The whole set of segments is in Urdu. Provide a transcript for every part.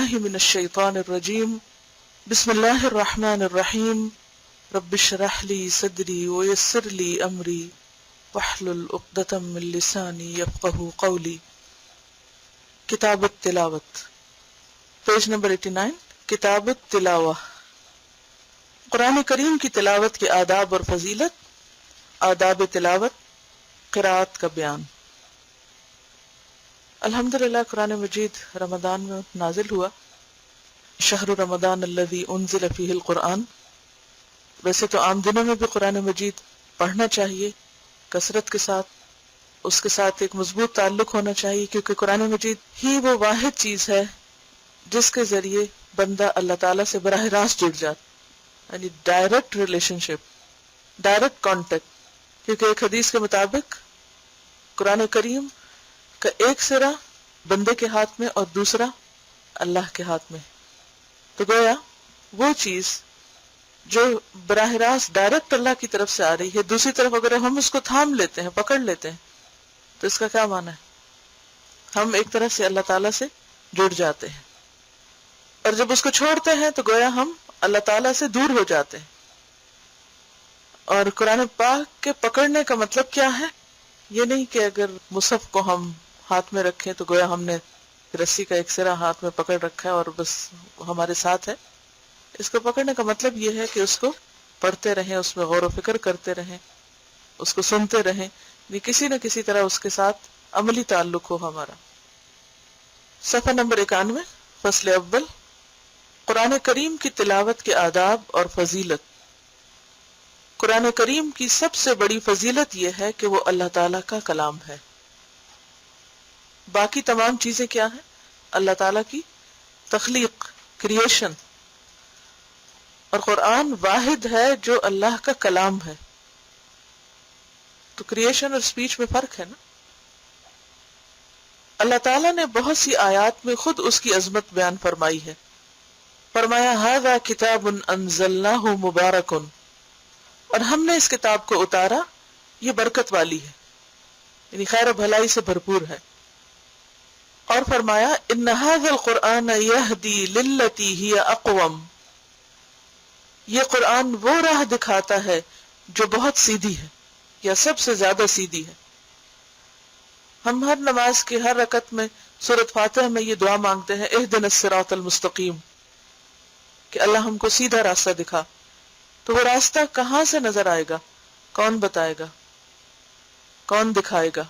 باللہ من الشیطان الرجیم بسم اللہ الرحمن الرحیم رب اشرح لی صدری ویسر لی امری واحلل عقدۃ من لسانی یفقہوا قولی۔ کتاب التلاوت، پیج نمبر 89، کتاب التلاوہ، قرآن کریم کی تلاوت کے آداب اور فضیلت، آداب تلاوت، قرأت کا بیان۔ الحمدللہ قرآن مجید رمضان میں نازل ہوا، شہر رمضان الذی انزل فیہ القرآن۔ ویسے تو عام دنوں میں بھی قرآن مجید پڑھنا چاہیے کثرت کے ساتھ، اس کے ساتھ ایک مضبوط تعلق ہونا چاہیے، کیونکہ قرآن مجید ہی وہ واحد چیز ہے جس کے ذریعے بندہ اللہ تعالیٰ سے براہ راست جڑ جاتا، یعنی ڈائریکٹ ریلیشن شپ، ڈائریکٹ کانٹیکٹ۔ کیونکہ ایک حدیث کے مطابق قرآن کریم کا ایک سرا بندے کے ہاتھ میں اور دوسرا اللہ کے ہاتھ میں، تو گویا وہ چیز جو براہ راست ڈائریکٹ اللہ کی طرف سے آ رہی ہے، دوسری طرف اگر ہم اس کو تھام لیتے ہیں، پکڑ لیتے ہیں، تو اس کا کیا معنی ہے؟ ہم ایک طرح سے اللہ تعالیٰ سے جڑ جاتے ہیں، اور جب اس کو چھوڑتے ہیں تو گویا ہم اللہ تعالیٰ سے دور ہو جاتے ہیں۔ اور قرآن پاک کے پکڑنے کا مطلب کیا ہے؟ یہ نہیں کہ اگر مصحف کو ہم ہاتھ میں رکھیں تو گویا ہم نے رسی کا ایک سرا ہاتھ میں پکڑ رکھا ہے اور بس ہمارے ساتھ ہے۔ اس کو پکڑنے کا مطلب یہ ہے کہ اس کو پڑھتے رہیں، اس میں غور و فکر کرتے رہیں، اس کو سنتے رہیں، یعنی کسی نہ کسی طرح اس کے ساتھ عملی تعلق ہو ہمارا۔ صفحہ نمبر 91، فصل اول، قرآن کریم کی تلاوت کے آداب اور فضیلت۔ قرآن کریم کی سب سے بڑی فضیلت یہ ہے کہ وہ اللہ تعالیٰ کا کلام ہے۔ باقی تمام چیزیں کیا ہیں؟ اللہ تعالیٰ کی تخلیق، کریشن، اور قرآن واحد ہے جو اللہ کا کلام ہے۔ تو کریشن اور سپیچ میں فرق ہے نا۔ اللہ تعالیٰ نے بہت سی آیات میں خود اس کی عظمت بیان فرمائی ہے۔ فرمایا ھذا کتاب انزلناہ مبارک، اور ہم نے اس کتاب کو اتارا، یہ برکت والی ہے، یعنی خیر و بھلائی سے بھرپور ہے۔ اور فرمایا ان ھذا القرآن یہدی للتی ہی اقوم، یہ قرآن وہ راہ دکھاتا ہے جو بہت سیدھی ہے یا سب سے زیادہ سیدھی ہے۔ ہم ہر نماز کے ہر رکعت میں سورۃ فاتحہ میں یہ دعا مانگتے ہیں، اہدنا الصراط المستقیم، کہ اللہ ہم کو سیدھا راستہ دکھا۔ تو وہ راستہ کہاں سے نظر آئے گا؟ کون بتائے گا؟ کون دکھائے گا؟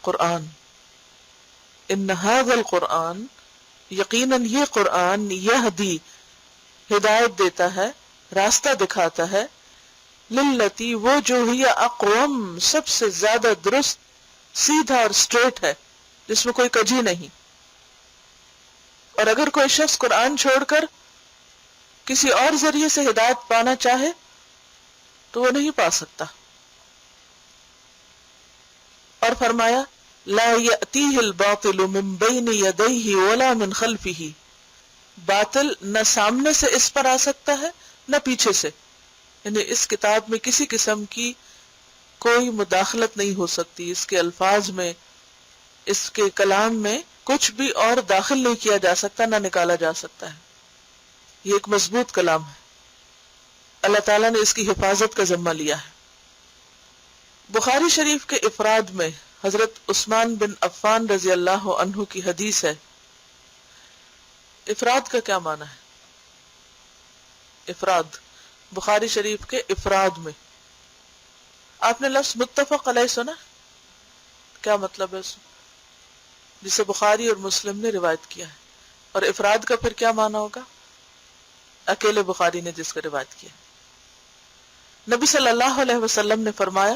قرآن۔ ان ھذا القرآن، یقیناً یہ قرآن، یہدی، ہدایت دیتا ہے، راستہ دکھاتا ہے، للتی، وہ جو ہی اقوم، سب سے زیادہ درست، سیدھا اور سٹریٹ ہے، جس میں کوئی کجی نہیں۔ اور اگر کوئی شخص قرآن چھوڑ کر کسی اور ذریعے سے ہدایت پانا چاہے تو وہ نہیں پا سکتا۔ اور فرمایا لا یأتیہ الباطل من بین یدیہ ولا من خلفہ، باطل نہ سامنے سے اس پر آ سکتا ہے نہ پیچھے سے، یعنی اس کتاب میں کسی قسم کی کوئی مداخلت نہیں ہو سکتی، اس کے الفاظ میں، اس کے کلام میں کچھ بھی اور داخل نہیں کیا جا سکتا، نہ نکالا جا سکتا ہے۔ یہ ایک مضبوط کلام ہے، اللہ تعالیٰ نے اس کی حفاظت کا ذمہ لیا ہے۔ بخاری شریف کے افراد میں حضرت عثمان بن عفان رضی اللہ عنہ کی حدیث ہے۔ افراد کا کیا معنی ہے؟ افراد، بخاری شریف کے افراد میں آپ نے لفظ متفق علیہ سنا؟ کیا مطلب ہے اس؟ جسے بخاری اور مسلم نے روایت کیا ہے۔ اور افراد کا پھر کیا معنی ہوگا؟ اکیلے بخاری نے جس کا روایت کیا۔ نبی صلی اللہ علیہ وسلم نے فرمایا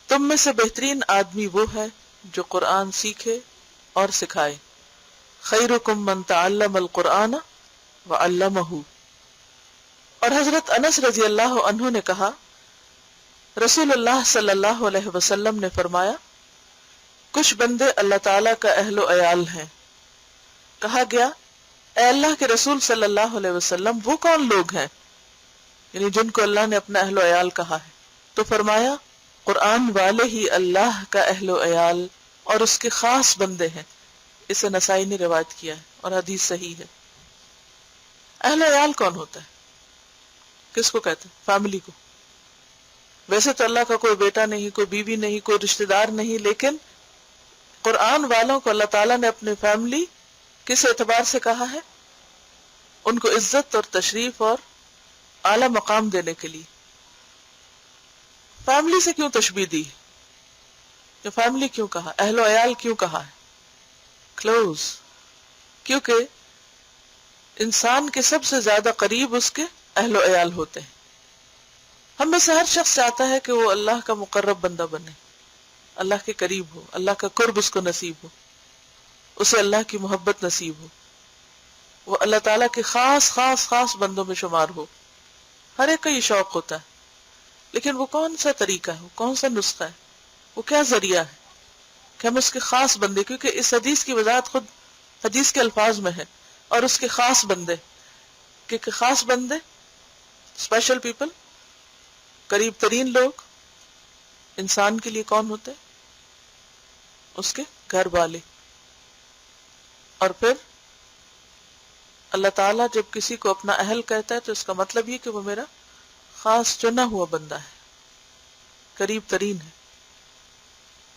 تم میں سے بہترین آدمی وہ ہے جو قرآن سیکھے اور سکھائے، خیرکم من تعلم القرآن وعلمہ۔ اور حضرت انس رضی اللہ عنہ نے کہا رسول اللہ صلی اللہ علیہ وسلم نے فرمایا کچھ بندے اللہ تعالیٰ کا اہل و عیال ہیں۔ کہا گیا اے اللہ کے رسول صلی اللہ علیہ وسلم وہ کون لوگ ہیں، یعنی جن کو اللہ نے اپنا اہل و عیال کہا ہے؟ تو فرمایا قرآن والے ہی اللہ کا اہل و عیال اور اس کے خاص بندے ہیں، اسے نسائی نے روایت کیا ہے اور حدیث صحیح ہے۔ اہل عیال کون ہوتا ہے؟ کس کو کہتے ہیں؟ فیملی کو۔ ویسے تو اللہ کا کوئی بیٹا نہیں، کوئی بیوی نہیں، کوئی رشتہ دار نہیں، لیکن قرآن والوں کو اللہ تعالیٰ نے اپنے فیملی کس اعتبار سے کہا ہے؟ ان کو عزت اور تشریف اور اعلی مقام دینے کے لیے۔ فیملی سے کیوں تشبیہ دی؟ کہ فیملی کیوں کہا؟ اہل و عیال کیوں کہا ہے؟ کلوز، کیونکہ انسان کے سب سے زیادہ قریب اس کے اہل و عیال ہوتے ہیں۔ ہم میں سے ہر شخص چاہتا ہے کہ وہ اللہ کا مقرب بندہ بنے، اللہ کے قریب ہو، اللہ کا قرب اس کو نصیب ہو، اسے اللہ کی محبت نصیب ہو، وہ اللہ تعالیٰ کے خاص خاص خاص بندوں میں شمار ہو۔ ہر ایک کا یہ شوق ہوتا ہے، لیکن وہ کون سا طریقہ ہے، وہ کون سا نسخہ ہے، وہ کیا ذریعہ ہے کہ ہم اس کے خاص بندے، کیونکہ اس حدیث کی وضاحت خود حدیث کے الفاظ میں ہے، اور اس کے خاص بندے، کیونکہ خاص بندے، اسپیشل پیپل، قریب ترین لوگ انسان کے لیے کون ہوتے ہیں؟ اس کے گھر والے۔ اور پھر اللہ تعالیٰ جب کسی کو اپنا اہل کہتا ہے تو اس کا مطلب یہ کہ وہ میرا خاص چنا ہوا بندہ ہے، قریب ترین ہے۔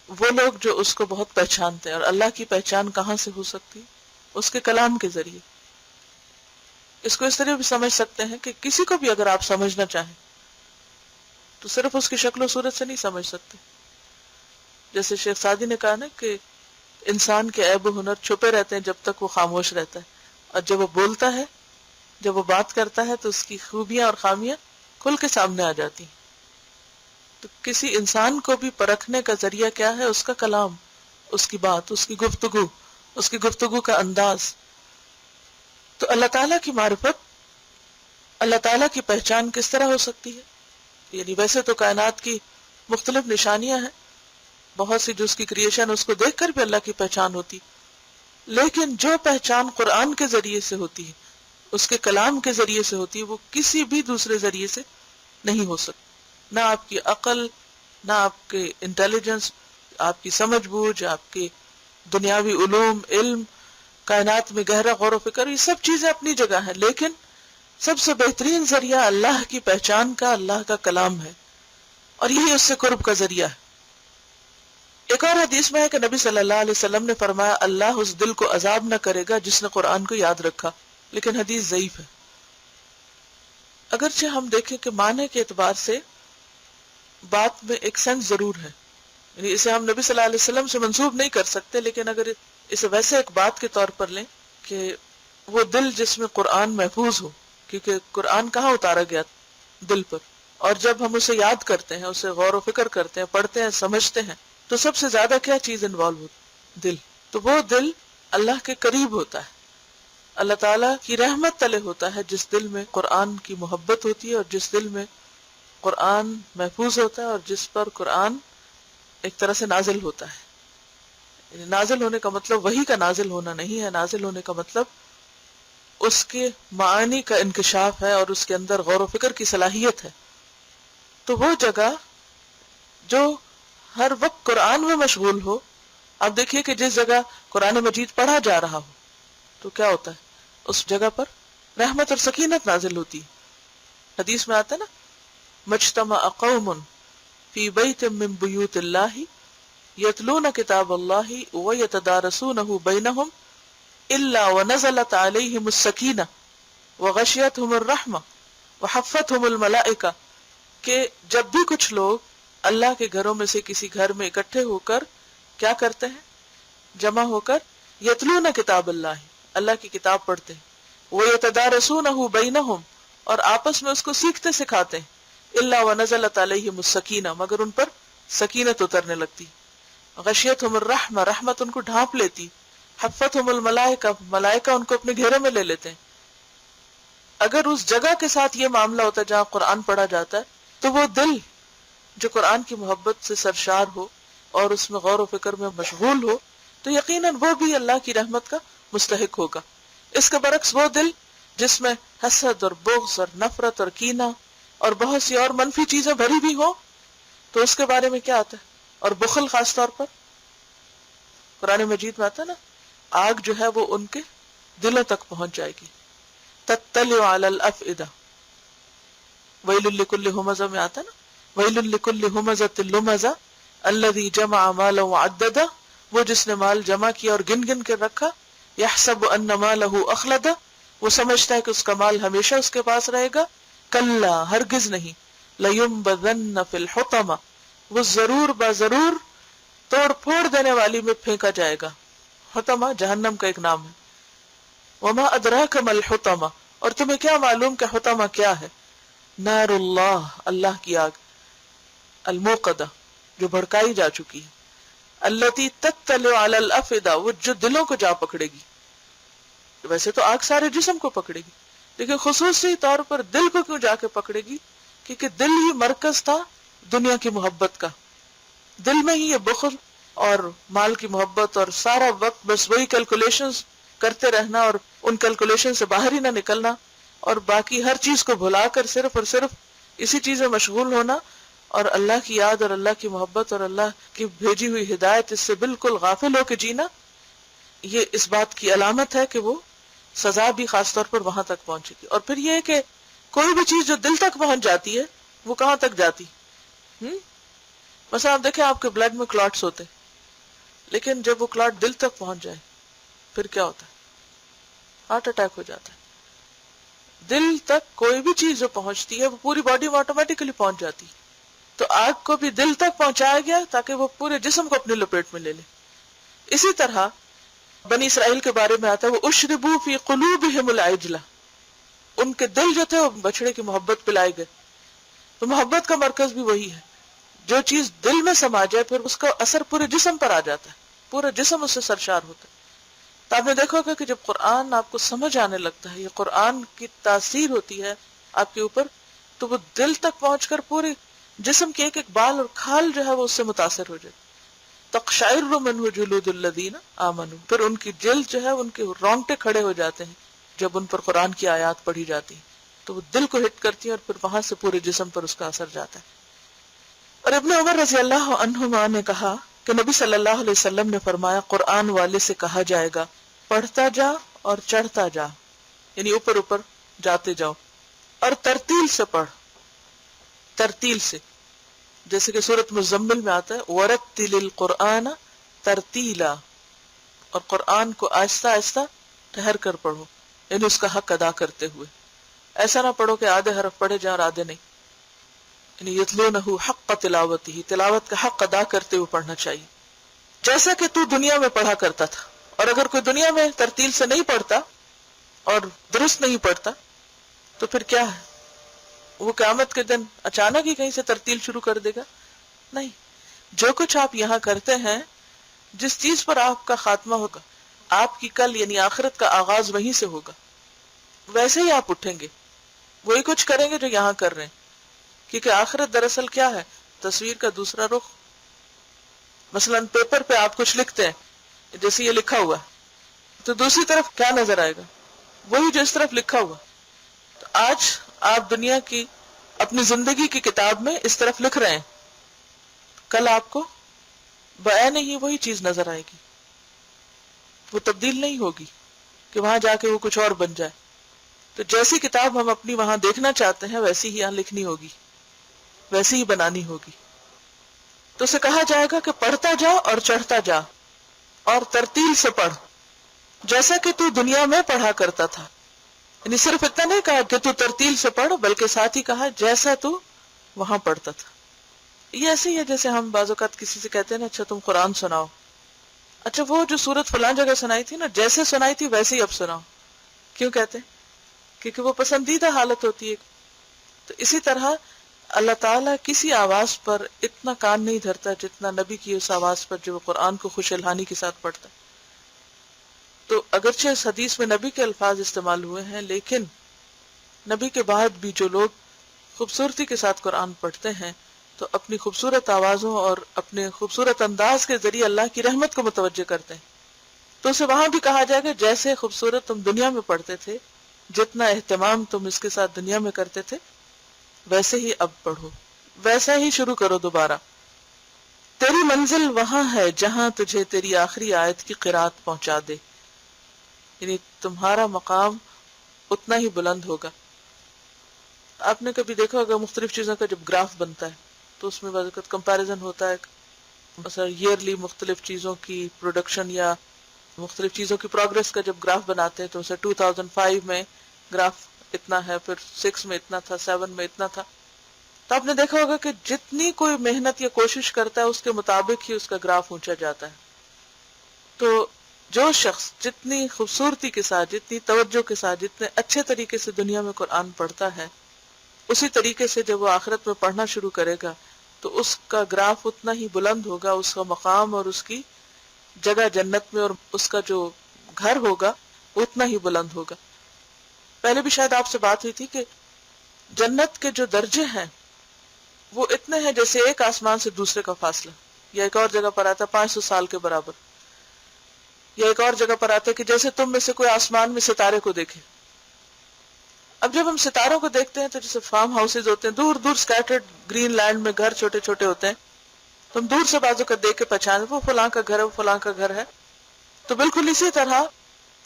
وہ لوگ جو اس کو بہت پہچانتے ہیں، اور اللہ کی پہچان کہاں سے ہو سکتی؟ اس کے کلام کے ذریعے۔ اس کو اس طرح بھی سمجھ سکتے ہیں کہ کسی کو بھی اگر آپ سمجھنا چاہیں تو صرف اس کی شکل و صورت سے نہیں سمجھ سکتے۔ جیسے شیخ سعدی نے کہا نا کہ انسان کے عیب و ہنر چھپے رہتے ہیں جب تک وہ خاموش رہتا ہے، اور جب وہ بولتا ہے، جب وہ بات کرتا ہے تو اس کی خوبیاں اور خامیاں کھل کے سامنے آ جاتی ہیں۔ تو کسی انسان کو بھی پرکھنے کا ذریعہ کیا ہے؟ اس کا کلام، اس کی بات، اس کی گفتگو کا انداز۔ تو اللہ تعالیٰ کی معرفت، اللہ تعالیٰ کی پہچان کس طرح ہو سکتی ہے؟ یعنی ویسے تو کائنات کی مختلف نشانیاں ہیں، بہت سی جو اس کی کریشن، اس کو دیکھ کر بھی اللہ کی پہچان ہوتی، لیکن جو پہچان قرآن کے ذریعے سے ہوتی ہے، اس کے کلام کے ذریعے سے ہوتی ہے، وہ کسی بھی دوسرے ذریعے سے نہیں ہو سکتی۔ نہ آپ کی عقل، نہ آپ کے انٹیلیجنس، آپ کی سمجھ بوجھ، آپ کے دنیاوی علوم، علم، کائنات میں گہرا غور و فکر، یہ سب چیزیں اپنی جگہ ہیں، لیکن سب سے بہترین ذریعہ اللہ کی پہچان کا اللہ کا کلام ہے، اور یہی اس سے قرب کا ذریعہ ہے۔ ایک اور حدیث میں ہے کہ نبی صلی اللہ علیہ وسلم نے فرمایا، اللہ اس دل کو عذاب نہ کرے گا جس نے قرآن کو یاد رکھا، لیکن حدیث ضعیف ہے۔ اگرچہ ہم دیکھیں کہ معنی کے اعتبار سے بات میں ایک سینس ضرور ہے، یعنی اسے ہم نبی صلی اللہ علیہ وسلم سے منسوب نہیں کر سکتے، لیکن اگر اسے ویسے ایک بات کے طور پر لیں کہ وہ دل جس میں قرآن محفوظ ہو، کیونکہ قرآن کہاں اتارا گیا؟ دل پر، اور جب ہم اسے یاد کرتے ہیں، اسے غور و فکر کرتے ہیں، پڑھتے ہیں، سمجھتے ہیں، تو سب سے زیادہ کیا چیز انوالو ہوتی؟ دل۔ تو وہ دل اللہ کے قریب ہوتا ہے، اللہ تعالیٰ کی رحمت تلے ہوتا ہے، جس دل میں قرآن کی محبت ہوتی ہے، اور جس دل میں قرآن محفوظ ہوتا ہے، اور جس پر قرآن ایک طرح سے نازل ہوتا ہے۔ یعنی نازل ہونے کا مطلب وحی کا نازل ہونا نہیں ہے، نازل ہونے کا مطلب اس کے معانی کا انکشاف ہے، اور اس کے اندر غور و فکر کی صلاحیت ہے۔ تو وہ جگہ جو ہر وقت قرآن میں مشغول ہو، آپ دیکھیے کہ جس جگہ قرآن مجید پڑھا جا رہا ہو تو کیا ہوتا ہے؟ اس جگہ پر رحمت اور سکینت نازل ہوتی ہے۔ حدیث میں آتا ہے نا، مجتمع قوم فی بیت من بیوت اللہ یتلون کتاب اللہ ویتدارسونہ بینہم الا ونزلت علیہم السکینہ وغشیتہم الرحمہ وحفتہم الملائکہ، کہ جب بھی کچھ لوگ اللہ کے گھروں میں سے کسی گھر میں اکٹھے ہو کر کیا کرتے ہیں؟ جمع ہو کر یتلون کتاب اللہ، اللہ کی کتاب پڑھتے ہیں، ویتدارسونہ بینہم، اور آپس میں اس کو سیکھتے سکھاتے ہیں، الا ونزلت علیہم السکینہ، مگر ان پر سکینت اترنے لگتی، غشیتہم الرحمہ، رحمت ان کو ڈھانپ لیتی، حفتہم الملائکہ، ملائکہ ان کو اپنے گھیرے میں لے لیتے ہیں۔ اگر اس جگہ کے ساتھ یہ معاملہ ہوتا ہے جہاں قرآن پڑھا جاتا ہے، تو وہ دل جو قرآن کی محبت سے سرشار ہو اور اس میں غور و فکر میں مشغول ہو، تو یقیناً وہ بھی اللہ کی رحمت کا مستحق ہوگا۔ اس کے برعکس وہ دل جس میں حسد اور بغض اور نفرت اور کینہ اور بہت سی اور منفی چیزیں بھری بھی ہوں، تو اس کے بارے میں کیا آتا ہے؟ اور بخل خاص طور پر قرآن مجید میں آتا ہے نا، آگ جو ہے وہ ان کے دلوں تک پہنچ جائے گی. تطلع علی الافئدہ، ویل لکل ہمزہ میں آتا نا، ویل لکل ہمزۃ لمزہ الذی جمع مالا وعددہ، وہ جس نے مال جمع کیا اور گن گن کے رکھا. یحسب ان مالہ اخلدہ، وہ سمجھتا ہے کہ اس کا مال ہمیشہ اس کے پاس رہے گا. کلا، ہرگز نہیں. لینبذن فی الحطمہ، وہ ضرور ضرور توڑ پھوڑ دینے والی میں پھینکا جائے گا. حطمہ جہنم کا ایک نام ہے. وما ادراک ما الحطمہ، اور تمہیں کیا معلوم کہ حطمہ کیا ہے؟ نار اللہ، اللہ کی آگ. الموقدہ، جو بھڑکائی جا چکی ہے. التی تطلع علی الافئدہ، وہ جو دلوں کو جا پکڑے گی. ویسے تو آگ سارے جسم کو پکڑے گی، لیکن خصوصی طور پر دل کو کیوں جا کے پکڑے گی؟ کیونکہ دل ہی مرکز تھا دنیا کی محبت کا. دل میں ہی یہ بخل اور مال کی محبت اور سارا وقت بس وہی کیلکولیشنز کرتے رہنا اور ان کیلکولیشن سے باہر ہی نہ نکلنا، اور باقی ہر چیز کو بھلا کر صرف اور صرف اسی چیز میں مشغول ہونا، اور اللہ کی یاد اور اللہ کی محبت اور اللہ کی بھیجی ہوئی ہدایت اس سے بالکل غافل ہو کے جینا. یہ اس بات کی علامت ہے کہ وہ سزا بھی خاص طور پر وہاں تک پہنچے گی. اور پھر یہ ہے کہ کوئی بھی چیز جو دل تک پہنچ جاتی ہے وہ کہاں تک جاتی؟ مثلا آپ دیکھیں آپ کے بلڈ میں کلاٹس ہوتے، لیکن جب وہ کلاٹ دل تک پہنچ جائے پھر کیا ہوتا ہے؟ ہارٹ اٹیک ہو جاتا ہے. دل تک کوئی بھی چیز جو پہنچتی ہے وہ پوری باڈی میں آٹومیٹکلی پہنچ جاتی. تو آگ کو بھی دل تک پہنچایا گیا تاکہ وہ پورے جسم کو اپنے لپیٹ میں لے لے. اسی طرح بنی اسرائیل کے بارے میں آتا ہے وہ اشربوا فی قلوبہم العجلہ، ان کے دل جو تھے وہ بچڑے کی محبت پلائے گئے. تو محبت کا مرکز بھی وہی ہے. جو چیز دل میں سما جائے پھر اس کا اثر پورے جسم پر آ جاتا ہے، پورا جسم اس سے سرشار ہوتا ہے. تو آپ نے دیکھا ہوگا کہ جب قرآن آپ کو سمجھ آنے لگتا ہے، یہ قرآن کی تاثیر ہوتی ہے آپ کے اوپر، تو وہ دل تک پہنچ کر پورے جسم کے ایک ایک بال اور کھال جو ہے وہ اس سے متاثر ہو جائے. تقشعر منہ جلود الذین آمنوا، پھر ان کی جلد جو ہے ان کے رونگٹے کھڑے ہو جاتے ہیں جب ان پر قرآن کی آیات پڑھی جاتی ہیں، تو وہ دل کو ہٹ کرتی ہیں اور پھر وہاں سے پورے جسم پر اس کا اثر جاتا ہے. اور ابن عمر رضی اللہ عنہما نے کہا کہ نبی صلی اللہ علیہ وسلم نے فرمایا، قرآن والے سے کہا جائے گا پڑھتا جا اور چڑھتا جا، یعنی اوپر اوپر جاتے جاؤ، اور ترتیل سے پڑھ. ترتیل سے، جیسے کہ سورۃ مزمل میں آتا ہے وَرَتِّلِ الْقُرْآنَ ترتیلا، اور قرآن کو آہستہ آہستہ ٹھہر کر پڑھو، یعنی اس کا حق ادا کرتے ہوئے. ایسا نہ پڑھو کہ آدھے حرف پڑھے جائیں اور آدھے نہیں. یعنی یتلونہ حق تلاوتہ، تلاوت کا حق ادا کرتے ہوئے پڑھنا چاہیے، جیسا کہ تو دنیا میں پڑھا کرتا تھا. اور اگر کوئی دنیا میں ترتیل سے نہیں پڑھتا اور درست نہیں پڑھتا تو پھر کیا ہے؟ وہ قیامت کے دن اچانک ہی کہیں سے ترتیل شروع کر دے گا؟ نہیں. جو کچھ آپ یہاں کرتے ہیں، جس چیز پر آپ کا خاتمہ ہوگا، آپ کی کل یعنی آخرت کا آغاز وہیں سے ہوگا. ویسے ہی آپ اٹھیں گے، وہی کچھ کریں گے جو یہاں کر رہے ہیں. کیونکہ آخرت دراصل کیا ہے؟ تصویر کا دوسرا رخ. مثلا پیپر پہ آپ کچھ لکھتے ہیں، جیسے یہ لکھا ہوا ہے، تو دوسری طرف کیا نظر آئے گا؟ وہی جو اس طرف لکھا ہوا. تو آج آپ دنیا کی اپنی زندگی کی کتاب میں اس طرف لکھ رہے ہیں، کل آپ کو بعین ہی وہی چیز نظر آئے گی. وہ تبدیل نہیں ہوگی کہ وہاں جا کے وہ کچھ اور بن جائے. تو جیسی کتاب ہم اپنی وہاں دیکھنا چاہتے ہیں ویسی ہی یہاں لکھنی ہوگی، ویسی ہی بنانی ہوگی. تو اسے کہا جائے گا کہ پڑھتا جا اور چڑھتا جا اور ترتیل سے پڑھ، جیسا کہ تو دنیا میں پڑھا کرتا تھا. یعنی صرف اتنا نہیں کہا کہ تو ترتیل سے پڑھ، بلکہ ساتھ ہی کہا جیسا تو وہاں پڑھتا تھا. یہ ایسے ہی ہے جیسے ہم بعض اوقات کسی سے کہتے ہیں نا، اچھا تم قرآن سناؤ. اچھا وہ جو سورت فلان جگہ سنائی تھی نا، جیسے سنائی تھی ویسے ہی اب سناؤ. کیوں کہتے ہیں؟ کیونکہ وہ پسندیدہ حالت ہوتی ہے. تو اسی طرح اللہ تعالیٰ کسی آواز پر اتنا کان نہیں دھرتا جتنا نبی کی اس آواز پر جو وہ قرآن کو خوش الحانی کے ساتھ پڑھتا. تو اگرچہ اس حدیث میں نبی کے الفاظ استعمال ہوئے ہیں، لیکن نبی کے بعد بھی جو لوگ خوبصورتی کے ساتھ قرآن پڑھتے ہیں تو اپنی خوبصورت آوازوں اور اپنے خوبصورت انداز کے ذریعے اللہ کی رحمت کو متوجہ کرتے ہیں. تو اسے وہاں بھی کہا جائے گا جیسے خوبصورت تم دنیا میں پڑھتے تھے، جتنا اہتمام تم اس کے ساتھ دنیا میں کرتے تھے، ویسے ہی اب پڑھو، ویسا ہی شروع کرو دوبارہ. تیری منزل وہاں ہے جہاں تجھے تیری آخری آیت کی قرات پہنچا دے. یعنی تمہارا مقام اتنا ہی بلند ہوگا. آپ نے کبھی دیکھا ہوگا مختلف چیزوں کا جب گراف بنتا ہے تو اس میں بعض اوقات کمپیریزن ہوتا ہے، مثلا ایئرلی مختلف چیزوں کی پروڈکشن یا مختلف چیزوں کی پروگرس کا جب گراف بناتے ہیں تو اسے 2005 میں گراف اتنا ہے، پھر 6 میں اتنا تھا، 7 میں اتنا تھا. تو آپ نے دیکھا ہوگا کہ جتنی کوئی محنت یا کوشش کرتا ہے اس کے مطابق ہی اس کا گراف اونچا جاتا ہے. تو جو شخص جتنی خوبصورتی کے ساتھ، جتنی توجہ کے ساتھ، جتنے اچھے طریقے سے دنیا میں قرآن پڑھتا ہے، اسی طریقے سے جب وہ آخرت میں پڑھنا شروع کرے گا تو اس کا گراف اتنا ہی بلند ہوگا، اس کا مقام اور اس کی جگہ جنت میں اور اس کا جو گھر ہوگا اتنا ہی بلند ہوگا. پہلے بھی شاید آپ سے بات ہوئی تھی کہ جنت کے جو درجے ہیں وہ اتنے ہیں جیسے ایک آسمان سے دوسرے کا فاصلہ، یا ایک اور جگہ پر آتا ہے 500 سال کے برابر، یا ایک اور جگہ پر آتا ہے کہ جیسے تم میں سے کوئی آسمان میں ستارے کو دیکھے. اب جب ہم ستاروں کو دیکھتے ہیں تو جیسے فارم ہاؤسز ہوتے ہیں دور دور سکیٹرڈ گرین لینڈ میں، گھر چھوٹے چھوٹے ہوتے ہیں، تم دور سے بازو کا دیکھ کے پہچان وہ فلاں کا گھر ہے، وہ فلاں کا گھر ہے. تو بالکل اسی طرح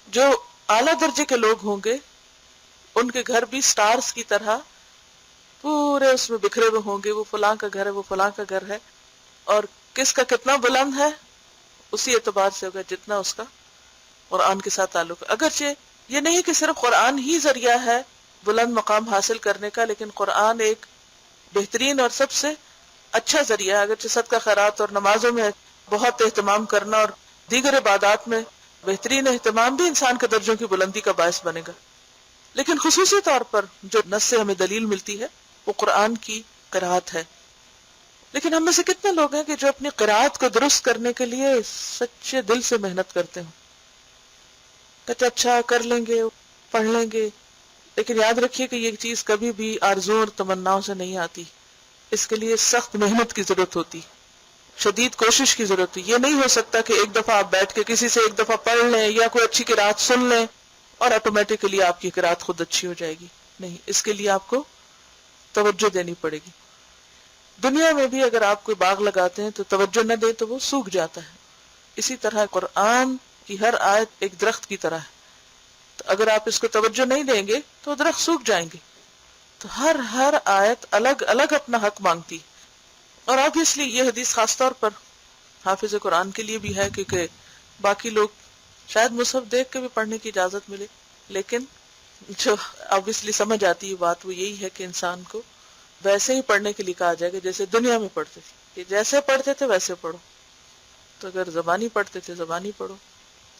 جو اعلیٰ درجے کے لوگ ہوں گے ان کے گھر بھی سٹارز کی طرح پورے اس میں بکھرے ہوئے ہوں گے، وہ فلاں کا گھر ہے، وہ فلاں کا گھر ہے. اور کس کا کتنا بلند ہے اسی اعتبار سے ہوگا جتنا اس کا قرآن کے ساتھ تعلق ہے. اگرچہ یہ نہیں کہ صرف قرآن ہی ذریعہ ہے بلند مقام حاصل کرنے کا، لیکن قرآن ایک بہترین اور سب سے اچھا ذریعہ ہے. اگرچہ صدقہ خیرات اور نمازوں میں بہت اہتمام کرنا اور دیگر عبادات میں بہترین اہتمام بھی انسان کے درجوں کی بلندی کا باعث بنے گا، لیکن خصوصی طور پر جو نص سے ہمیں دلیل ملتی ہے وہ قرآن کی قرات ہے. لیکن ہم میں سے کتنے لوگ ہیں کہ جو اپنی قرات کو درست کرنے کے لیے سچے دل سے محنت کرتے ہیں، کہتے اچھا کر لیں گے، پڑھ لیں گے، لیکن یاد رکھیے کہ یہ چیز کبھی بھی آرزو اور تمناؤں سے نہیں آتی. اس کے لیے سخت محنت کی ضرورت ہوتی، شدید کوشش کی ضرورت ہے. یہ نہیں ہو سکتا کہ ایک دفعہ آپ بیٹھ کے کسی سے ایک دفعہ پڑھ لیں یا کوئی اچھی قرات سن لیں اور آٹومیٹکلی آپ کی قرات خود اچھی ہو جائے گی. نہیں، اس کے لیے آپ کو توجہ دینی پڑے گی. دنیا میں بھی اگر آپ کوئی باغ لگاتے ہیں تو توجہ نہ دے تو وہ سوکھ جاتا ہے. اسی طرح قرآن کی ہر آیت ایک درخت کی طرح ہے، تو اگر آپ اس کو توجہ نہیں دیں گے تو درخت سوکھ جائیں گے. تو ہر آیت الگ الگ اپنا حق مانگتی. اور obviously یہ حدیث خاص طور پر حافظ قرآن کے لیے بھی ہے، کیونکہ باقی لوگ شاید مصحف دیکھ کے بھی پڑھنے کی اجازت ملے، لیکن جو obviously سمجھ آتی ہے بات وہ یہی ہے کہ انسان کو ویسے ہی پڑھنے کے لیے کہا جائے گا جیسے دنیا میں پڑھتے تھے، کہ جیسے پڑھتے تھے ویسے پڑھو. تو اگر زبانی پڑھتے تھے زبانی پڑھو،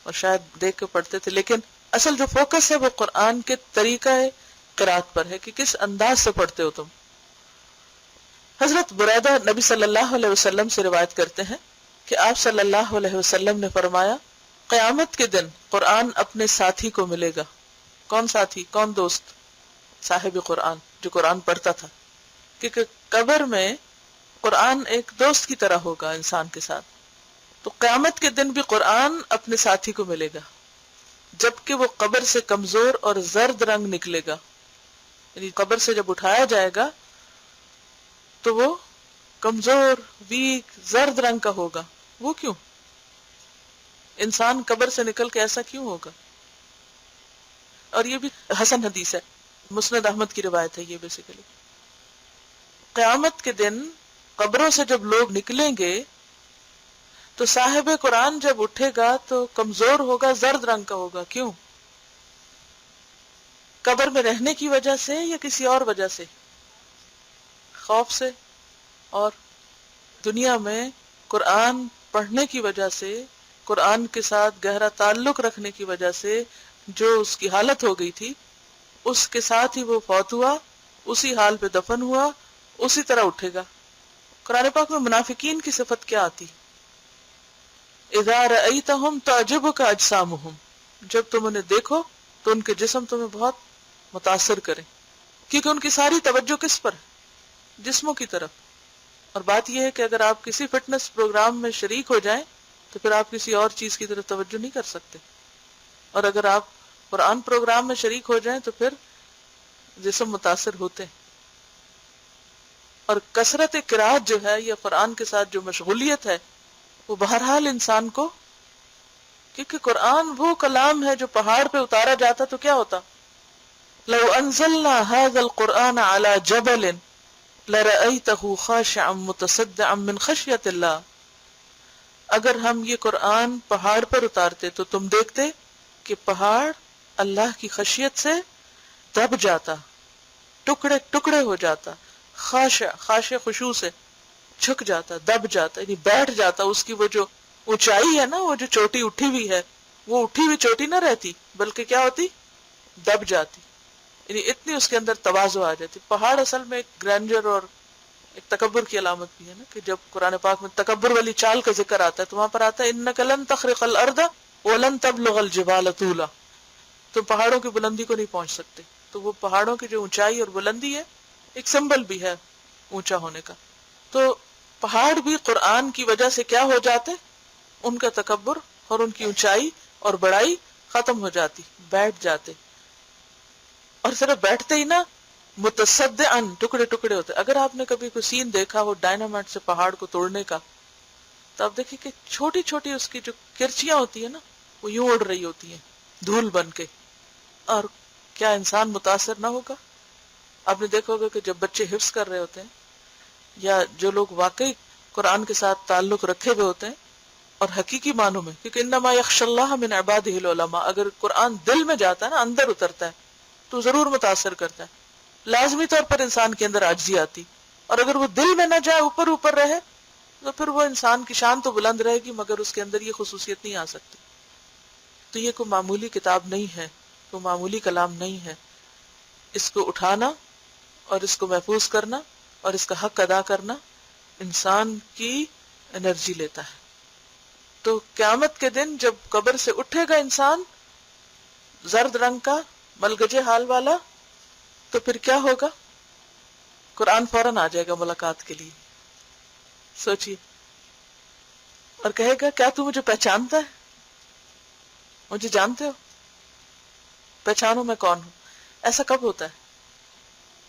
اور شاید دیکھ کے پڑھتے تھے، لیکن اصل جو فوکس ہے وہ قرآن کے طریقہ قرات پر ہے کہ کس انداز سے پڑھتے ہو تم. حضرت بریدہ نبی صلی اللہ علیہ وسلم سے روایت کرتے ہیں کہ آپ صلی اللہ علیہ وسلم نے فرمایا، قیامت کے دن قرآن اپنے ساتھی کو ملے گا. کون ساتھی؟ کون دوست؟ صاحب قرآن، جو قرآن پڑھتا تھا. کیونکہ قبر میں قرآن ایک دوست کی طرح ہوگا انسان کے ساتھ. تو قیامت کے دن بھی قرآن اپنے ساتھی کو ملے گا، جبکہ وہ قبر سے کمزور اور زرد رنگ نکلے گا. یعنی قبر سے جب اٹھایا جائے گا تو وہ کمزور، ویک، زرد رنگ کا ہوگا. وہ کیوں؟ انسان قبر سے نکل کے ایسا کیوں ہوگا؟ اور یہ بھی حسن حدیث ہے، مسند احمد کی روایت ہے یہ بیسیکلی. قیامت کے دن قبروں سے جب لوگ نکلیں گے تو صاحب قرآن جب اٹھے گا تو کمزور ہوگا، زرد رنگ کا ہوگا. کیوں؟ قبر میں رہنے کی وجہ سے یا کسی اور وجہ سے؟ خوف سے اور دنیا میں قرآن پڑھنے کی وجہ سے، قرآن کے ساتھ گہرا تعلق رکھنے کی وجہ سے جو اس کی حالت ہو گئی تھی اس کے ساتھ ہی وہ فوت ہوا، اسی حال پہ دفن ہوا، اسی طرح اٹھے گا. قرآن پاک میں منافقین کی صفت کیا آتی؟ اذا رأیتہم تعجبک اجسامہم، جب تم انہیں دیکھو تو ان کے جسم تمہیں بہت متاثر کریں، کیونکہ ان کی ساری توجہ کس پر ہے؟ جسموں کی طرف. اور بات یہ ہے کہ اگر آپ کسی فٹنس پروگرام میں شریک ہو جائیں تو پھر آپ کسی اور چیز کی طرف توجہ نہیں کر سکتے، اور اگر آپ قرآن پروگرام میں شریک ہو جائیں تو پھر جسم متاثر ہوتے ہیں. اور کثرت قرات جو ہے یا قرآن کے ساتھ جو مشغولیت ہے وہ بہرحال انسان کو کیونکہ قرآن وہ کلام ہے جو پہاڑ پہ اتارا جاتا تو کیا ہوتا؟ لو انزلنا هذا القرآن على جبل لرأيته خاشعا متصدعا من خشية الله. اگر ہم یہ قرآن پہاڑ پر اتارتے تو تم دیکھتے کہ پہاڑ اللہ کی خشیت سے دب جاتا، ٹکڑے ٹکڑے ہو جاتا، خاشع خشوع سے جھک جاتا، دب جاتا، یعنی بیٹھ جاتا. اس کی وہ جو اونچائی ہے نا، وہ جو چوٹی اٹھی ہوئی ہے، وہ اٹھی ہوئی چوٹی نہ رہتی بلکہ کیا ہوتی؟ دب جاتی. یعنی اتنی اس کے اندر تواضع آ جاتی. پہاڑ اصل میں ایک گرینڈر اور ایک تکبر کی علامت بھی ہے نا، کہ جب قرآن پاک میں تکبر والی چال کا ذکر آتا ہے تو وہاں پر آتا ہے انک لن تخرق الارض ولن تبلغ الجبال طولا. تم پہاڑوں کی بلندی کو نہیں پہنچ سکتے. تو وہ پہاڑوں کی جو اونچائی اور بلندی ہے ایک سمبل بھی ہے اونچا ہونے کا. تو پہاڑ بھی قرآن کی وجہ سے کیا ہو جاتے؟ ان کا تکبر اور ان کی اونچائی اور بڑائی ختم ہو جاتی، بیٹھ جاتے. اور صرف بیٹھتے ہی نہ، متصدعن، ٹکڑے ٹکڑے ہوتے. اگر آپ نے کبھی کوئی سین دیکھا ہو ڈائنامائٹ سے پہاڑ کو توڑنے کا، تو آپ دیکھیں کہ چھوٹی چھوٹی اس کی جو کرچیاں ہوتی ہیں نا، وہ یوں اڑ رہی ہوتی ہیں دھول بن کے. اور کیا انسان متاثر نہ ہوگا؟ آپ نے دیکھا ہوگا کہ جب بچے حفظ کر رہے ہوتے ہیں یا جو لوگ واقعی قرآن کے ساتھ تعلق رکھے ہوئے ہوتے ہیں اور حقیقی معنوں میں، کیونکہ انما یخشی اللہ من عبادہ العلماء، اگر قرآن دل میں جاتا ہے نا، اندر اترتا ہے تو ضرور متاثر کرتا ہے. لازمی طور پر انسان کے اندر عاجزی آتی. اور اگر وہ دل میں نہ جائے، اوپر اوپر رہے، تو پھر وہ انسان کی شان تو بلند رہے گی مگر اس کے اندر یہ خصوصیت نہیں آ سکتی. تو یہ کوئی معمولی کتاب نہیں ہے، کوئی معمولی کلام نہیں ہے. اس کو اٹھانا اور اس کو محفوظ کرنا اور اس کا حق ادا کرنا انسان کی انرجی لیتا ہے. تو قیامت کے دن جب قبر سے اٹھے گا انسان زرد رنگ کا ملگجے حال والا، تو پھر کیا ہوگا؟ قرآن فوراً آ جائے گا ملاقات کے لیے. سوچیے، اور کہے گا کیا تو مجھے پہچانتا ہے؟ مجھے جانتے ہو؟ پہچانو میں کون ہوں. ایسا کب ہوتا ہے؟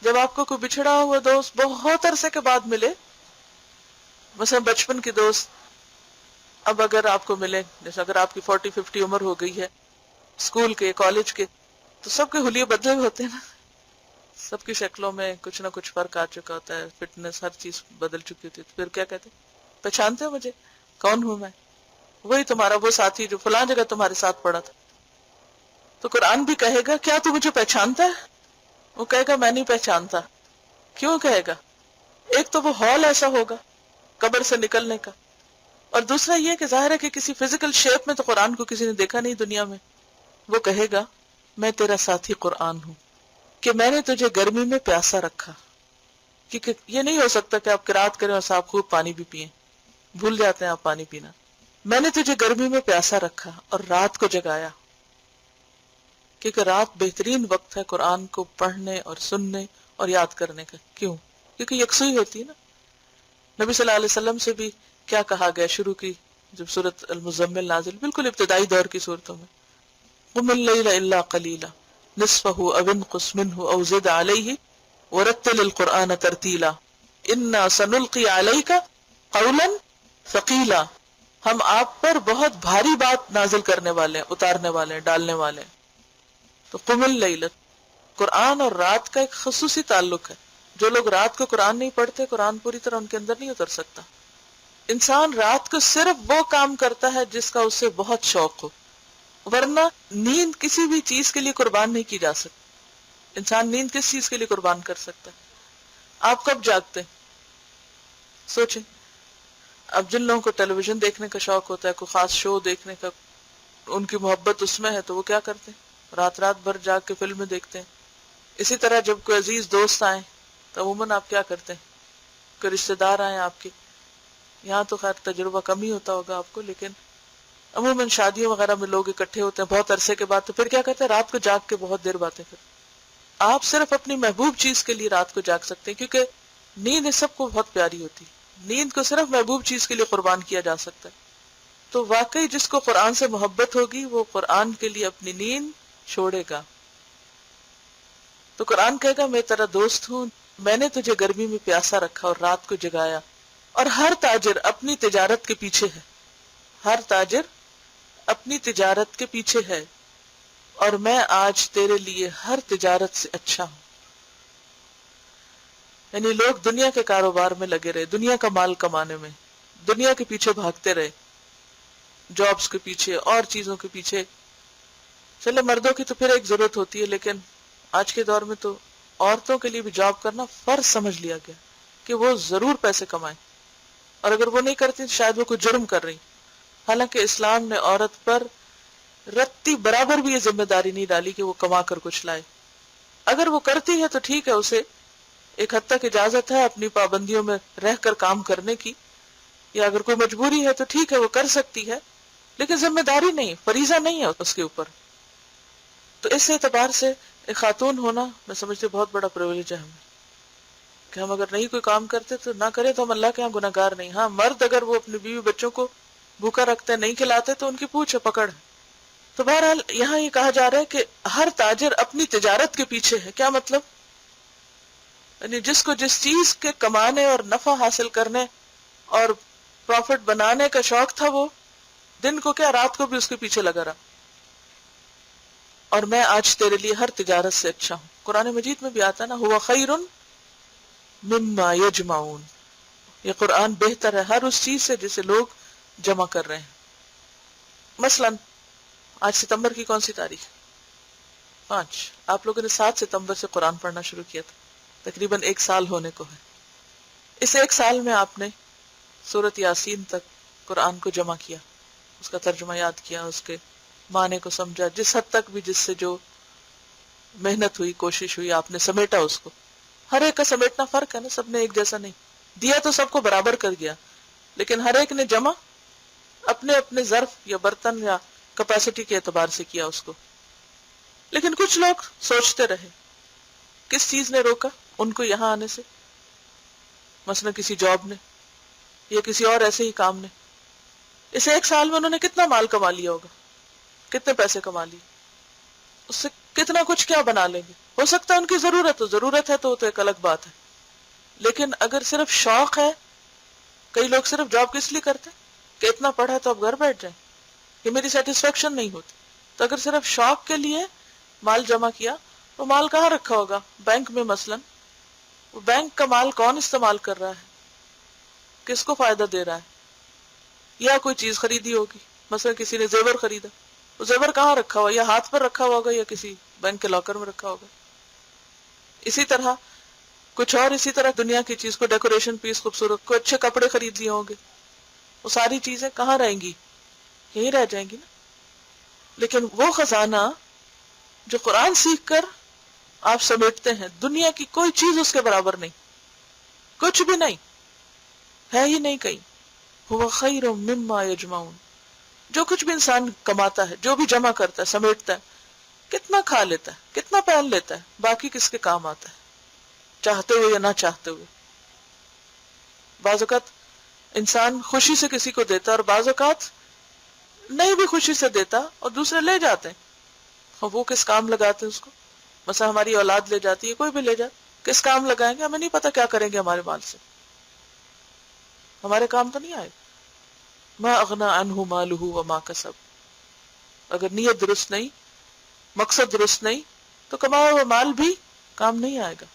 جب آپ کو کوئی بچھڑا ہوا دوست بہت عرصے کے بعد ملے، مثلا بچپن کی دوست. اب اگر آپ کو ملے، جیسے اگر آپ کی 40-50 عمر ہو گئی ہے، اسکول کے کالج کے، تو سب کے حلیے بدلے ہوئے ہوتے ہیں نا، سب کی شکلوں میں کچھ نہ کچھ فرق آ چکا ہوتا ہے، فٹنس ہر چیز بدل چکی ہوتی ہے. تو پھر کیا کہتے ہیں؟ پہچانتے ہو مجھے؟ کون ہوں میں؟ وہی تمہارا وہ ساتھی جو فلاں جگہ تمہارے ساتھ پڑا تھا. تو قرآن بھی کہے گا کیا تو مجھے پہچانتا ہے؟ وہ کہے گا میں نہیں پہچانتا. کیوں کہے گا؟ ایک تو وہ ہال ایسا ہوگا قبر سے نکلنے کا، اور دوسرا یہ کہ ظاہر ہے کہ کسی فزیکل شیپ میں تو قرآن کو کسی نے دیکھا نہیں دنیا میں. وہ کہے گا میں تیرا ساتھی قرآن ہوں، کہ میں نے تجھے گرمی میں پیاسا رکھا. کیونکہ یہ نہیں ہو سکتا کہ آپ قرات کریں اور صاحب خوب پانی بھی پئیں، بھول جاتے ہیں آپ پانی پینا. میں نے تجھے گرمی میں پیاسا رکھا اور رات کو جگایا، کیونکہ رات بہترین وقت ہے قرآن کو پڑھنے اور سننے اور یاد کرنے کا. کیوں؟ کیونکہ یکسوئی ہوتی ہے نا. نبی صلی اللہ علیہ وسلم سے بھی کیا کہا گیا شروع کی جب سورۃ المزمل نازل، بالکل ابتدائی دور کی صورتوں میں، قم اللیل الا قلیلا نصفہ او انقص منہ او زد علیہ ورتل القرآن ترتیلا انا سنلقی علیک قولا ثقیلا. ہم آپ پر بہت بھاری بات نازل کرنے والے ہیں، اتارنے والے ہیں، ڈالنے والے ہیں. تو قم اللیل، قرآن اور رات کا ایک خصوصی تعلق ہے. جو لوگ رات کو قرآن نہیں پڑھتے، قرآن پوری طرح ان کے اندر نہیں اتر سکتا. انسان رات کو صرف وہ کام کرتا ہے جس کا اسے بہت شوق ہو، ورنہ نیند کسی بھی چیز کے لیے قربان نہیں کی جا سکتی. انسان نیند کس چیز کے لیے قربان کر سکتا ہے؟ آپ کب جاگتے ہیں؟ سوچیں. اب جن لوگوں کو ٹیلی ویژن دیکھنے کا شوق ہوتا ہے، کوئی خاص شو دیکھنے کا، ان کی محبت اس میں ہے، تو وہ کیا کرتے ہیں؟ رات رات بھر جاگ کے فلمیں دیکھتے ہیں. اسی طرح جب کوئی عزیز دوست آئیں تو عموماً آپ کیا کرتے ہیں؟ کوئی رشتے دار آئیں آپ کے، یہاں تو خیر تجربہ کم ہی ہوتا ہوگا آپ کو، لیکن عموماً شادیوں وغیرہ میں لوگ اکٹھے ہوتے ہیں بہت عرصے کے بعد، تو پھر کیا کرتے ہیں؟ رات کو جاگ کے بہت دیر باتیں کرتے. آپ صرف اپنی محبوب چیز کے لیے رات کو جاگ سکتے ہیں، کیونکہ نیند اس سب کو بہت پیاری ہوتی. نیند کو صرف محبوب چیز کے لیے قربان کیا جا سکتا ہے. تو واقعی جس کو قرآن سے محبت ہوگی وہ قرآن کے لیے اپنی نیند چھوڑے گا. تو قرآن کہے گا میں تیرا دوست ہوں، میں نے تجھے گرمی میں پیاسا رکھا اور رات کو جگایا. اور ہر تاجر اپنی تجارت کے پیچھے ہے. ہر تاجر اپنی تجارت کے پیچھے ہے اور میں آج تیرے لیے ہر تجارت سے اچھا ہوں. یعنی لوگ دنیا کے کاروبار میں لگے رہے، دنیا کا مال کمانے میں، دنیا کے پیچھے بھاگتے رہے، جابز کے پیچھے اور چیزوں کے پیچھے. چلے مردوں کی تو پھر ایک ضرورت ہوتی ہے، لیکن آج کے دور میں تو عورتوں کے لیے بھی جاب کرنا فرض سمجھ لیا گیا کہ وہ ضرور پیسے کمائیں، اور اگر وہ نہیں کرتی تو شاید وہ کوئی جرم کر رہی. حالانکہ اسلام نے عورت پر رتی برابر بھی یہ ذمہ داری نہیں ڈالی کہ وہ کما کر کچھ لائے. اگر وہ کرتی ہے تو ٹھیک ہے، اسے ایک حد تک اجازت ہے اپنی پابندیوں میں رہ کر کام کرنے کی، یا اگر کوئی مجبوری ہے تو ٹھیک ہے وہ کر سکتی ہے، لیکن ذمہ داری نہیں، فریضہ نہیں ہے اس کے اوپر. تو اس اعتبار سے ایک خاتون ہونا میں سمجھتی بہت بڑا پریویلیج ہے ہمیں، کہ ہم اگر نہیں کوئی کام کرتے تو نہ کرے تو ہم اللہ کے ہاں گناہ گار نہیں. ہاں مرد اگر وہ اپنی بیوی بچوں کو بھوکا رکھتے نہیں کھلاتے تو ان کی پوچھ پکڑ. تو بہرحال یہاں یہ کہا جا رہا ہے کہ ہر تاجر اپنی تجارت کے پیچھے ہے. کیا مطلب؟ یعنی جس کو جس چیز کے کمانے اور نفع حاصل کرنے اور پروفٹ بنانے کا شوق تھا، وہ دن کو کیا رات کو بھی اس کے پیچھے لگا رہا. اور میں آج تیرے لیے ہر تجارت سے اچھا ہوں. قرآن مجید میں بھی آتا نا، ہوا خیر مما یجمعون. یہ قرآن بہتر ہے ہر اس چیز سے جسے لوگ جمع کر رہے ہیں. مثلا آج ستمبر کی کون سی تاریخ؟ 5. آپ لوگوں نے 7 ستمبر سے قرآن پڑھنا شروع کیا تھا، تقریباً 1 سال ہونے کو ہے. اس 1 سال میں آپ نے سورۃ یاسین تک قرآن کو جمع کیا، اس کا ترجمہ یاد کیا، اس کے معنی کو سمجھا، جس حد تک بھی جس سے جو محنت ہوئی، کوشش ہوئی، آپ نے سمیٹا اس کو. ہر ایک کا سمیٹنا فرق ہے نا، سب نے ایک جیسا نہیں دیا، تو سب کو برابر کر دیا، لیکن ہر ایک نے جمع اپنے اپنے ظرف یا برتن یا کیپیسٹی کے اعتبار سے کیا اس کو. لیکن کچھ لوگ سوچتے رہے. کس چیز نے روکا ان کو یہاں آنے سے؟ مثلا کسی جاب نے یا کسی اور ایسے ہی کام نے. اس 1 سال میں انہوں نے کتنا مال کما لیا ہوگا، کتنے پیسے کما لیے، اس سے کتنا کچھ کیا بنا لیں گے. ہو سکتا ہے ان کی ضرورت ہے تو وہ تو ایک الگ بات ہے، لیکن اگر صرف شوق ہے، کئی لوگ صرف جاب کس لیے کرتے کہ اتنا پڑھا تو اب گھر بیٹھ جائیں، کہ میری سیٹسفیکشن نہیں ہوتی. تو اگر صرف شوق کے لیے مال جمع کیا، وہ مال کہاں رکھا ہوگا؟ بینک میں مثلا. وہ بینک کا مال کون استعمال کر رہا ہے، کس کو فائدہ دے رہا ہے؟ یا کوئی چیز خریدی ہوگی، مثلا کسی نے زیور خریدا، وہ زیور کہاں رکھا ہوا؟ یا ہاتھ پر رکھا ہوا ہوگا یا کسی بینک کے لاکر میں رکھا ہوگا. اسی طرح کچھ اور، اسی طرح دنیا کی چیز کو ڈیکوریشن پیس خوبصورت، کوئی اچھے کپڑے خرید لیے ہوں گے، وہ ساری چیزیں کہاں رہیں گی؟ یہیں رہ جائیں گی نا. لیکن وہ خزانہ جو قرآن سیکھ کر آپ سمیٹتے ہیں، دنیا کی کوئی چیز اس کے برابر نہیں، کچھ بھی نہیں ہے ہی نہیں کہیں. هو خیر مما یجمعون. جو کچھ بھی انسان کماتا ہے، جو بھی جمع کرتا ہے، سمیٹتا ہے، کتنا کھا لیتا ہے، کتنا پہن لیتا ہے، باقی کس کے کام آتا ہے، چاہتے ہوئے یا نہ چاہتے ہوئے. بعض اوقات انسان خوشی سے کسی کو دیتا اور بعض اوقات نہیں بھی خوشی سے دیتا اور دوسرے لے جاتے ہیں. اور وہ کس کام لگاتے ہیں اس کو؟ مثلا ہماری اولاد لے جاتی ہے، کوئی بھی لے جائے، کس کام لگائیں گے؟ ہمیں نہیں پتا کیا کریں گے ہمارے مال سے، ہمارے کام تو نہیں آئے. ما اغنا عنہ مالہ وما کسب. اگر نیت درست نہیں، مقصد درست نہیں، تو کمایا ہوا مال بھی کام نہیں آئے گا،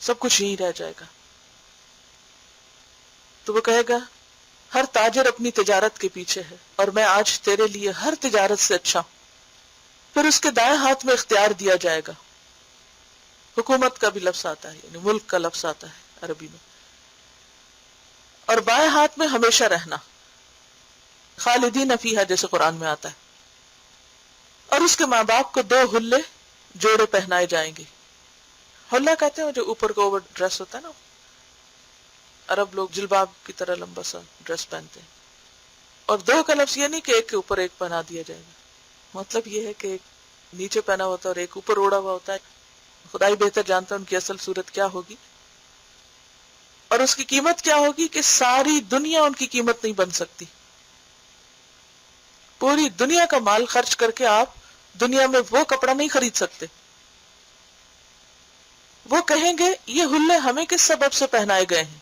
سب کچھ یہیں رہ جائے گا. تو وہ کہے گا ہر تاجر اپنی تجارت کے پیچھے ہے اور میں آج تیرے لیے ہر تجارت سے اچھا ہوں. پھر اس کے دائیں ہاتھ میں اختیار دیا جائے گا. حکومت کا بھی لفظ آتا ہے، یعنی ملک کا لفظ آتا ہے عربی میں. اور بائیں ہاتھ میں ہمیشہ رہنا، خالدین فیہا جیسے قرآن میں آتا ہے. اور اس کے ماں باپ کو 2 حلے جوڑے پہنائے جائیں گے. حلہ کہتے ہیں جو اوپر کو اوور ڈریس ہوتا ہے نا، عرب لوگ جلباب کی طرح لمبا سا ڈریس پہنتے ہیں. اور 2 کا لفظ یہ نہیں کہ ایک کے اوپر ایک پہنا دیا جائے گا، مطلب یہ ہے کہ ایک نیچے پہنا ہوتا ہے اور ایک اوپر اوڑا ہوا ہوتا ہے. خدا ہی بہتر جانتا ہے ان کی اصل صورت کیا ہوگی اور اس کی قیمت کیا ہوگی، کہ ساری دنیا ان کی قیمت نہیں بن سکتی. پوری دنیا کا مال خرچ کر کے آپ دنیا میں وہ کپڑا نہیں خرید سکتے. وہ کہیں گے یہ حلے ہمیں کس سبب سے پہنائے گئے ہیں،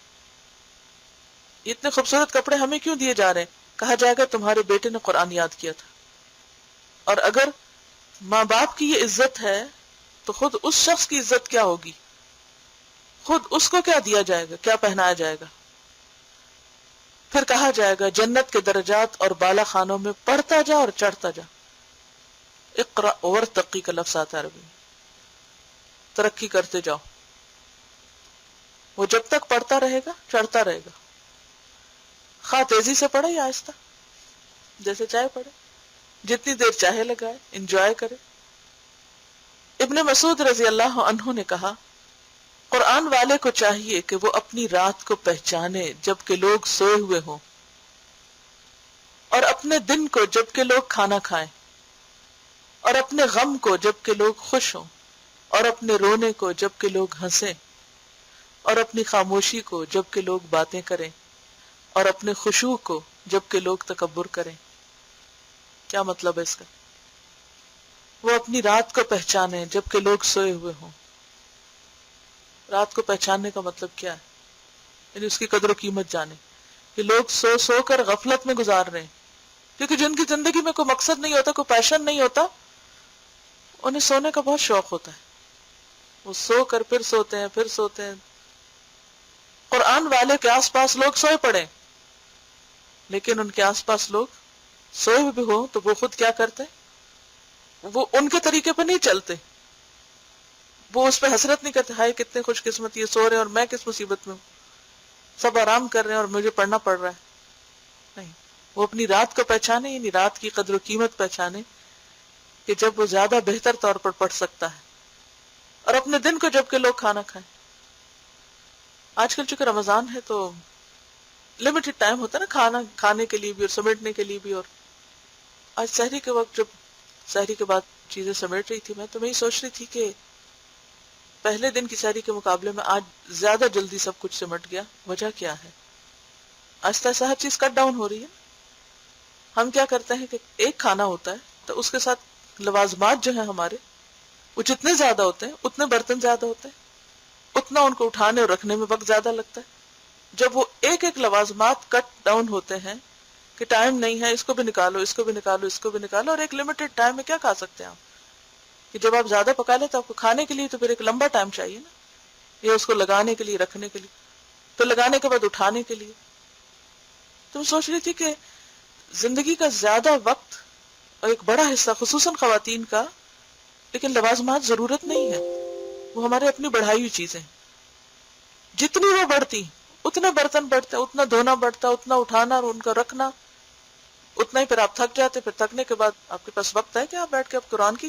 اتنے خوبصورت کپڑے ہمیں کیوں دیے جا رہے ہیں؟ کہا جائے گا تمہارے بیٹے نے قرآن یاد کیا تھا. اور اگر ماں باپ کی یہ عزت ہے تو خود اس شخص کی عزت کیا ہوگی؟ خود اس کو کیا دیا جائے گا، کیا پہنایا جائے گا؟ پھر کہا جائے گا جنت کے درجات اور بالا خانوں میں پڑھتا جا اور چڑھتا جا. اقرا ورتقی کا لفظ آتا ہے عربی میں، ترقی کرتے جاؤ. وہ جب تک پڑھتا رہے گا چڑھتا رہے گا، خواہ تیزی سے پڑھے یا آہستہ، جیسے چاہے پڑھے، جتنی دیر چاہے لگائے، انجوائے کرے. ابن مسعود رضی اللہ عنہ نے کہا قرآن والے کو چاہیے کہ وہ اپنی رات کو پہچانے جبکہ لوگ سوئے ہوئے ہوں، اور اپنے دن کو جبکہ لوگ کھانا کھائیں، اور اپنے غم کو جبکہ لوگ خوش ہوں، اور اپنے رونے کو جبکہ لوگ ہنسیں، اور اپنی خاموشی کو جبکہ لوگ باتیں کریں، اور اپنے خشوع کو جبکہ لوگ تکبر کریں. کیا مطلب ہے اس کا؟ وہ اپنی رات کو پہچانے جبکہ لوگ سوئے ہوئے ہوں. رات کو پہچاننے کا مطلب کیا ہے؟ یعنی اس کی قدر و قیمت جانے کہ لوگ سو سو کر غفلت میں گزار رہے ہیں، کیونکہ جن کی زندگی میں کوئی مقصد نہیں ہوتا، کوئی پیشن نہیں ہوتا، انہیں سونے کا بہت شوق ہوتا ہے. وہ سو کر پھر سوتے ہیں، پھر سوتے ہیں. قرآن والے کے آس پاس لوگ سوئے پڑے، لیکن ان کے آس پاس لوگ سوئے ہوئے بھی ہوں تو وہ خود کیا کرتے؟ وہ ان کے طریقے پہ نہیں چلتے. وہ اس پہ حسرت نہیں کرتے ہائے کتنے خوش قسمت یہ سو رہے ہیں اور میں کس مصیبت میں ہوں، سب آرام کر رہے ہیں اور مجھے پڑھنا پڑ رہا ہے. نہیں، وہ اپنی رات کو پہچانے، یعنی رات کی قدر و قیمت پہچانے کہ جب وہ زیادہ بہتر طور پر پڑھ سکتا ہے، اور اپنے دن کو جب کہ لوگ کھانا کھائیں. آج کل چونکہ رمضان ہے تو لمیٹڈ ٹائم ہوتا ہے نا کھانا کھانے کے لیے بھی اور سمیٹنے کے لیے بھی. اور آج سحری کے وقت جب سحری کے بعد چیزیں سمیٹ رہی تھی میں تو میں یہ سوچ رہی تھی کہ پہلے دن کی سحری کے مقابلے میں آج زیادہ جلدی سب کچھ سمٹ گیا. وجہ کیا ہے؟ آہستہ آہستہ ہر چیز کٹ ڈاؤن ہو رہی ہے. ہم کیا کرتے ہیں کہ ایک کھانا ہوتا ہے تو اس کے ساتھ لوازمات جو ہیں ہمارے وہ جتنے زیادہ ہوتے ہیں اتنے برتن زیادہ ہوتے ہیں، اتنا ان کو اٹھانے اور رکھنے میں وقت زیادہ لگتا ہے. جب وہ ایک ایک لوازمات کٹ ڈاؤن ہوتے ہیں کہ ٹائم نہیں ہے، اس کو بھی نکالو، اس کو بھی نکالو، اس کو بھی نکالو، اور ایک لمیٹڈ ٹائم میں کیا کھا سکتے ہیں آپ؟ کہ جب آپ زیادہ پکا لیں تو آپ کو کھانے کے لیے تو پھر ایک لمبا ٹائم چاہیے نا، یہ اس کو لگانے کے لیے، رکھنے کے لیے، پھر لگانے کے بعد اٹھانے کے لیے. تو میں سوچ رہی تھی کہ زندگی کا زیادہ وقت اور ایک بڑا حصہ خصوصاً خواتین کا، لیکن لوازمات ضرورت نہیں ہے، وہ ہمارے اپنی بڑھائی ہوئی چیزیں. جتنی وہ بڑھتی اتنے برتن بڑھتے، اتنا دھونا بڑھتا، اتنا اٹھانا اور ان کا رکھنا، اتنا ہی پھر آپ تھک جاتے. پھر تھکنے کے بعد آپ کے پاس وقت ہے کہ آپ بیٹھ کے آپ قرآن کی